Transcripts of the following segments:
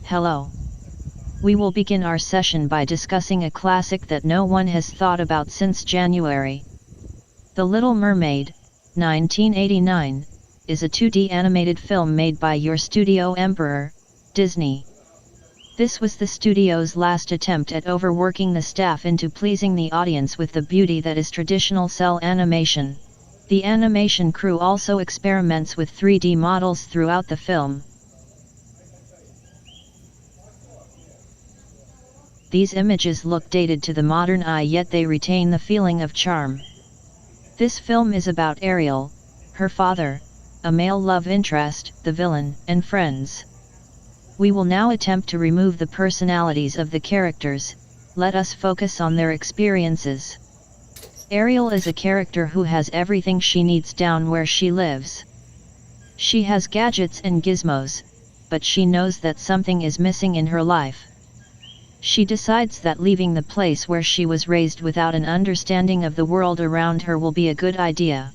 Hello. We will begin our session by discussing a classic that no one has thought about since January. The Little Mermaid, 1989, is a 2D animated film made by your studio emperor, Disney. This was the studio's last attempt at overworking the staff into pleasing the audience with the beauty that is traditional cel animation. The animation crew also experiments with 3D models throughout the film. These images look dated to the modern eye, yet they retain the feeling of charm. This film is about Ariel, her father, a male love interest, the villain, and friends. We will now attempt to remove the personalities of the characters. Let us focus on their experiences. Ariel is a character who has everything she needs down where she lives. She has gadgets and gizmos, but she knows that something is missing in her life. She decides that leaving the place where she was raised without an understanding of the world around her will be a good idea.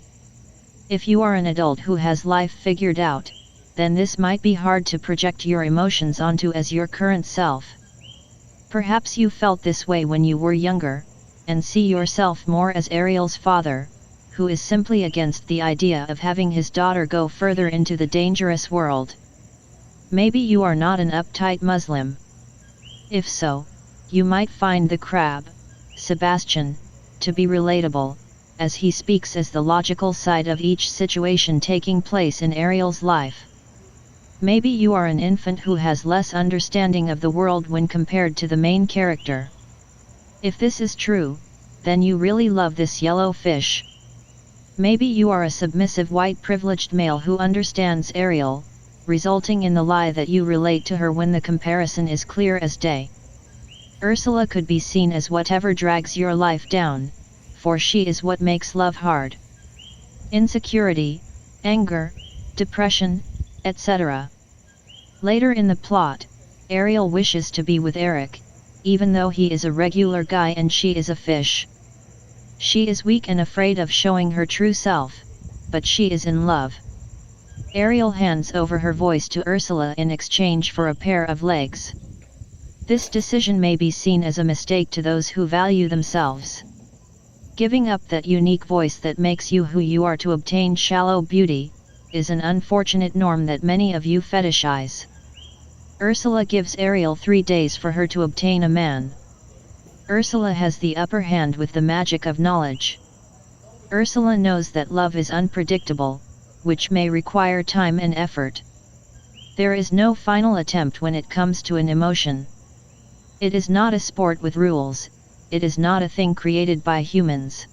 If you are an adult who has life figured out, then this might be hard to project your emotions onto as your current self. Perhaps you felt this way when you were younger, and see yourself more as Ariel's father, who is simply against the idea of having his daughter go further into the dangerous world. Maybe you are not an uptight Muslim. If so, you might find the crab, Sebastian, to be relatable, as he speaks as the logical side of each situation taking place in Ariel's life. Maybe you are an infant who has less understanding of the world when compared to the main character. If this is true, then you really love this yellow fish. Maybe you are a submissive white privileged male who understands Ariel, resulting in the lie that you relate to her when the comparison is clear as day. Ursula could be seen as whatever drags your life down, for she is what makes love hard. Insecurity, anger, depression, etc. Later in the plot, Ariel wishes to be with Eric, even though he is a regular guy and she is a fish. She is weak and afraid of showing her true self, but she is in love. Ariel hands over her voice to Ursula in exchange for a pair of legs. This decision may be seen as a mistake to those who value themselves. Giving up that unique voice that makes you who you are to obtain shallow beauty, is an unfortunate norm that many of you fetishize. Ursula gives Ariel 3 days for her to obtain a man. Ursula has the upper hand with the magic of knowledge. Ursula knows that love is unpredictable, which may require time and effort. There is no final attempt when it comes to an emotion. It is not a sport with rules, it is not a thing created by humans.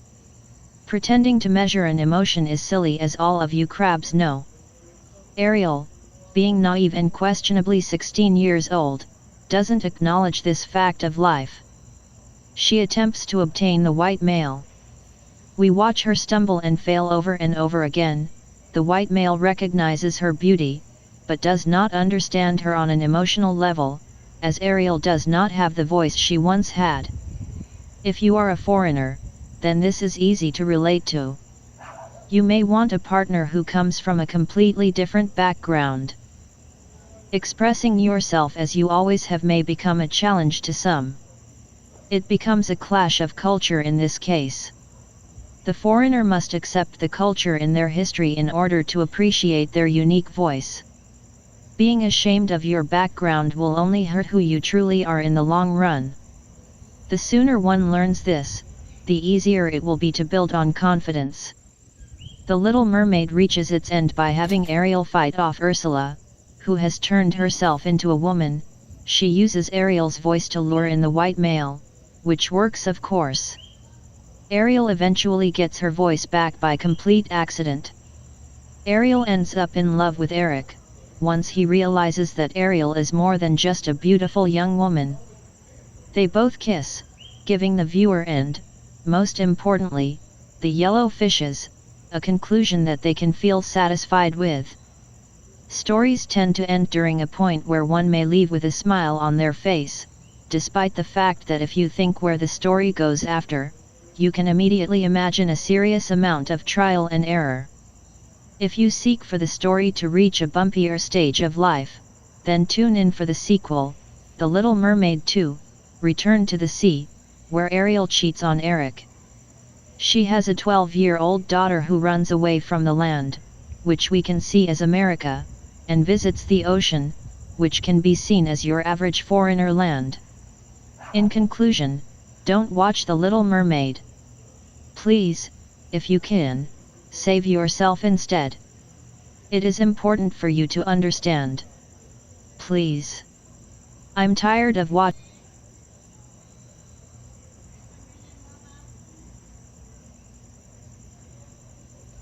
Pretending to measure an emotion is silly, as all of you crabs know. Ariel, being naive and questionably 16 years old, doesn't acknowledge this fact of life. She attempts to obtain the white male. We watch her stumble and fail over and over again. The white male recognizes her beauty, but does not understand her on an emotional level, as Ariel does not have the voice she once had. If you are a foreigner, then this is easy to relate to. You may want a partner who comes from a completely different background. Expressing yourself as you always have may become a challenge to some. It becomes a clash of culture in this case. The foreigner must accept the culture in their history in order to appreciate their unique voice. Being ashamed of your background will only hurt who you truly are in the long run. The sooner one learns this, the easier it will be to build on confidence. The Little Mermaid reaches its end by having Ariel fight off Ursula, who has turned herself into a woman. She uses Ariel's voice to lure in the white male, which works of course. Ariel eventually gets her voice back by complete accident. Ariel ends up in love with Eric, once he realizes that Ariel is more than just a beautiful young woman. They both kiss, giving the viewer and, most importantly, the yellow fishes, a conclusion that they can feel satisfied with. Stories tend to end during a point where one may leave with a smile on their face, despite the fact that if you think where the story goes after, you can immediately imagine a serious amount of trial and error. If you seek for the story to reach a bumpier stage of life, Then tune in for the sequel, The Little Mermaid 2, Return to the Sea, where Ariel cheats on Eric. She has a 12-year-old daughter who runs away from the land, which we can see as America, and visits the ocean, which can be seen as your average foreigner land. In conclusion, don't watch The Little Mermaid. Please, if you can, save yourself instead. It is important for you to understand. Please. I'm tired of watching